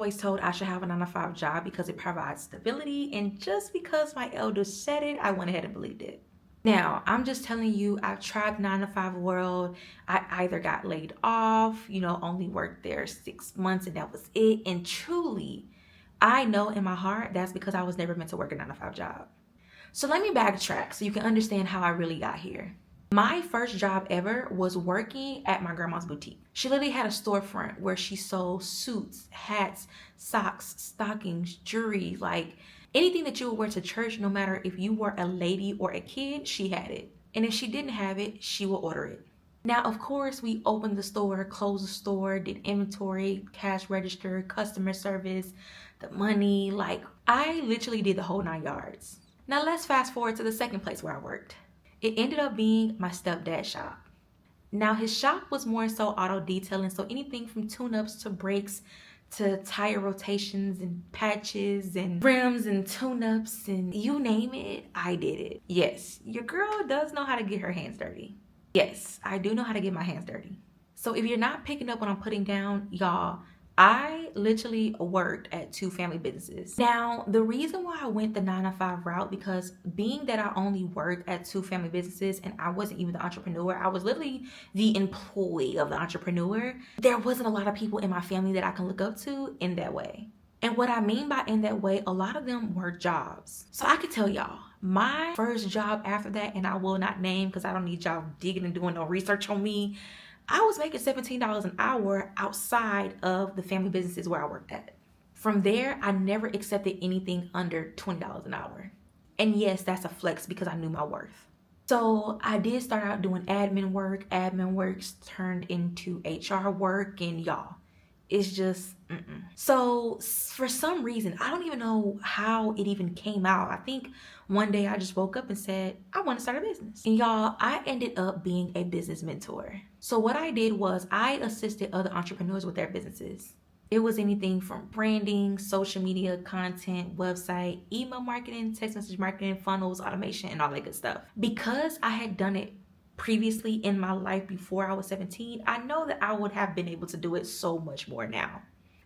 always told I should have a 9 to 5 job because it provides stability, and just because my elders said it, I went ahead and believed it. Now, I'm just telling you, I've tried 9 to 5 world. I either got laid off, only worked there 6 months and that was it. And truly, I know in my heart that's because I was never meant to work a 9 to 5 job. So let me backtrack so you can understand how I really got here. My first job ever was working at my grandma's boutique. She literally had a storefront where she sold suits, hats, socks, stockings, jewelry, like anything that you would wear to church, no matter if you were a lady or a kid, she had it. And if she didn't have it, she would order it. Now, of course, we opened the store, closed the store, did inventory, cash register, customer service, the money. Like, I literally did the whole 9 yards. Now, let's fast forward to the second place where I worked. It ended up being my stepdad's shop. Now, his shop was more so auto detailing, so anything from tune-ups to brakes to tire rotations and patches and rims and tune-ups and you name it, I did it. Yes, your girl does know how to get her hands dirty. Yes, I do know how to get my hands dirty. So if you're not picking up what I'm putting down, y'all, I literally worked at 2 family businesses. Now, the reason why I went the 9 to 5 route, because being that I only worked at 2 family businesses and I wasn't even the entrepreneur, I was literally the employee of the entrepreneur. There wasn't a lot of people in my family that I can look up to in that way. And what I mean by in that way, a lot of them were jobs. So I could tell y'all, my first job after that, and I will not name because I don't need y'all digging and doing no research on me, I was making $17 an hour outside of the family businesses where I worked at. From there, I never accepted anything under $20 an hour. And yes, that's a flex because I knew my worth. So I did start out doing admin work. Admin works turned into HR work, and y'all, it's just So for some reason, I don't even know how it even came out. I think one day I just woke up and said, I want to start a business. And y'all, I ended up being a business mentor. So what I did was I assisted other entrepreneurs with their businesses. It was anything from branding, social media content, website, email marketing, text message marketing, funnels, automation, and all that good stuff. Because I had done it previously in my life before I was 17, I know that I would have been able to do it so much more now.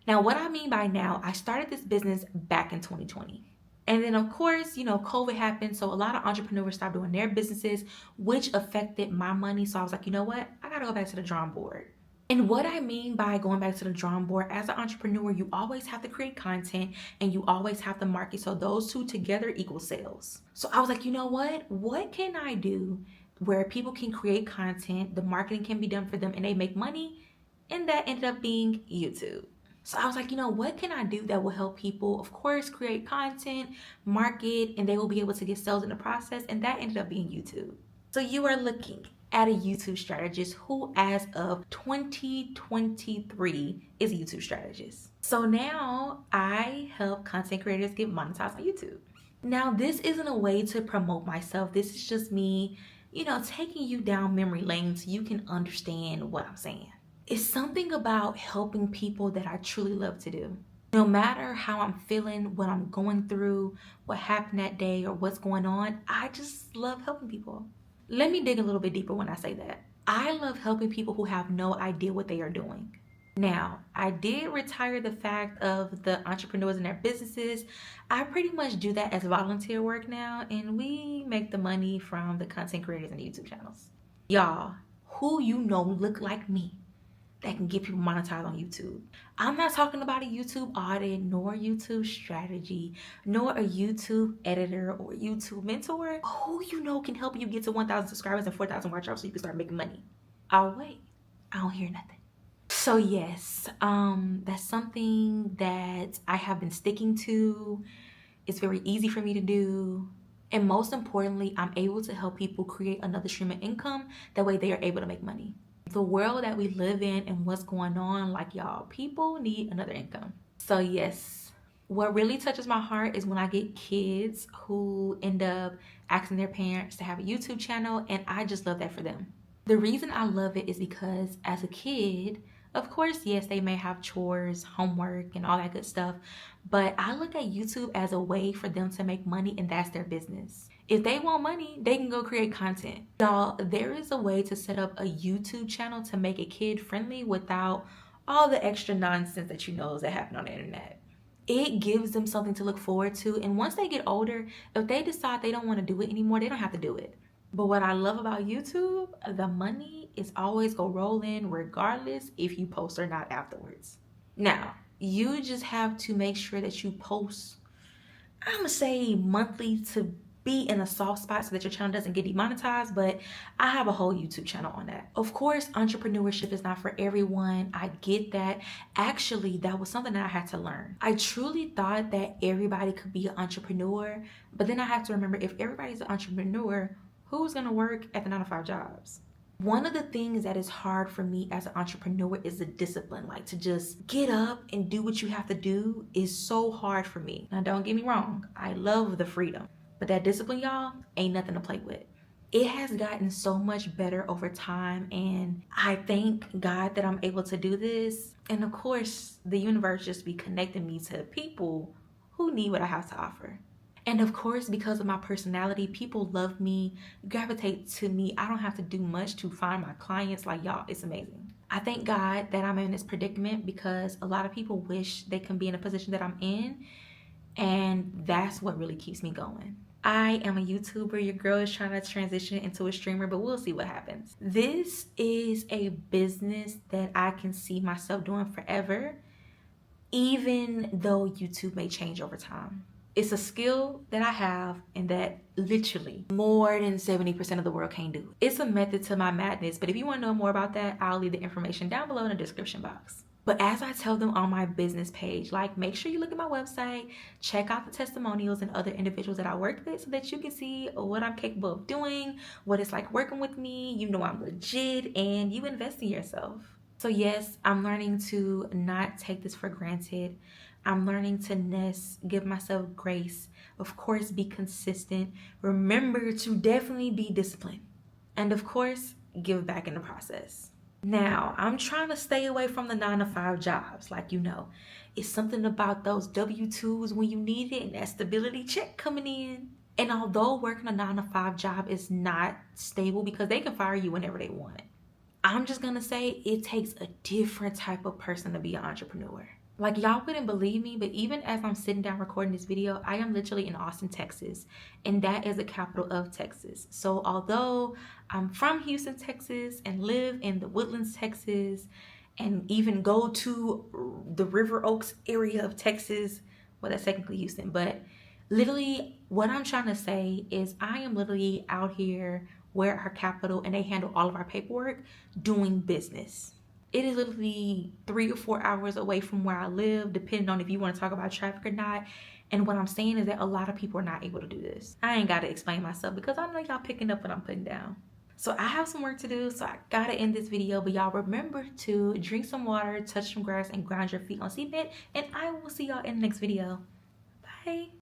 Now, what I mean by now, I started this business back in 2020. And then, of course, COVID happened. So a lot of entrepreneurs stopped doing their businesses, which affected my money. So I was like, you know what? I got to go back to the drawing board. And what I mean by going back to the drawing board, as an entrepreneur, you always have to create content and you always have to market. So those two together equal sales. So I was like, you know what? What can I do where people can create content, the marketing can be done for them, and they make money? And that ended up being YouTube. So I was like, what can I do that will help people, of course, create content, market, and they will be able to get sales in the process? And that ended up being YouTube. So you are looking at a YouTube strategist who, as of 2023, is a YouTube strategist. So now I help content creators get monetized on YouTube. Now, this isn't a way to promote myself. This is just me, taking you down memory lane so you can understand what I'm saying. It's something about helping people that I truly love to do. No matter how I'm feeling, what I'm going through, what happened that day, or what's going on, I just love helping people. Let me dig a little bit deeper when I say that. I love helping people who have no idea what they are doing. Now, I did retire the fact of the entrepreneurs and their businesses. I pretty much do that as volunteer work now, and we make the money from the content creators and the YouTube channels. Y'all, who look like me that can get people monetized on YouTube? I'm not talking about a YouTube audit, nor YouTube strategy, nor a YouTube editor or YouTube mentor. Who can help you get to 1,000 subscribers and 4,000 watch hours so you can start making money? I'll wait. I don't hear nothing. So yes, that's something that I have been sticking to. It's very easy for me to do. And most importantly, I'm able to help people create another stream of income. That way they are able to make money. The world that we live in and what's going on, like y'all, people need another income. So yes, what really touches my heart is when I get kids who end up asking their parents to have a YouTube channel, and I just love that for them. The reason I love it is because as a kid, of course, yes, they may have chores, homework, and all that good stuff, but I look at YouTube as a way for them to make money, and that's their business. If they want money, they can go create content. Y'all, there is a way to set up a YouTube channel to make it kid friendly without all the extra nonsense that you know that happen on the internet. It gives them something to look forward to. And once they get older, if they decide they don't want to do it anymore, they don't have to do it. But what I love about YouTube, the money is always gonna roll in regardless if you post or not afterwards. Now, you just have to make sure that you post, I'm gonna say monthly, to be in a soft spot so that your channel doesn't get demonetized, but I have a whole YouTube channel on that. Of course, entrepreneurship is not for everyone. I get that. Actually, that was something that I had to learn. I truly thought that everybody could be an entrepreneur, but then I have to remember, if everybody's an entrepreneur, who's gonna work at the 9-to-5 jobs? One of the things that is hard for me as an entrepreneur is the discipline. Like, to just get up and do what you have to do is so hard for me. Now, don't get me wrong, I love the freedom, but that discipline, y'all, ain't nothing to play with. It has gotten so much better over time, and I thank God that I'm able to do this. And of course, the universe just be connecting me to people who need what I have to offer. And of course, because of my personality, people love me, gravitate to me. I don't have to do much to find my clients. Like, y'all, it's amazing. I thank God that I'm in this predicament, because a lot of people wish they can be in a position that I'm in. And that's what really keeps me going. I am a YouTuber. Your girl is trying to transition into a streamer, but we'll see what happens. This is a business that I can see myself doing forever, even though YouTube may change over time. It's a skill that I have and that literally more than 70% of the world can't do. It's a method to my madness, but if you want to know more about that, I'll leave the information down below in the description box. But as I tell them on my business page, like, make sure you look at my website, check out the testimonials and other individuals that I worked with so that you can see what I'm capable of doing, what it's like working with me. You know I'm legit, and you invest in yourself. So yes, I'm learning to not take this for granted. I'm learning to give myself grace. Of course, be consistent. Remember to definitely be disciplined. And of course, give back in the process. Now, I'm trying to stay away from the 9-to-5 jobs. Like, it's something about those W-2s when you need it and that stability check coming in. And although working a 9-to-5 job is not stable, because they can fire you whenever they want, I'm just gonna say it takes a different type of person to be an entrepreneur. Like, y'all wouldn't believe me, but even as I'm sitting down recording this video, I am literally in Austin, Texas, and that is the capital of Texas. So although I'm from Houston, Texas, and live in the Woodlands, Texas, and even go to the River Oaks area of Texas, well, that's technically Houston, but literally what I'm trying to say is I am literally out here where our capital, and they handle all of our paperwork, doing business. It is literally 3 or 4 hours away from where I live, depending on if you want to talk about traffic or not. And what I'm saying is that a lot of people are not able to do this. I ain't got to explain myself, because I know y'all picking up what I'm putting down. So I have some work to do, so I gotta end this video. But y'all remember to drink some water, touch some grass, and ground your feet on cement. And I will see y'all in the next video. Bye.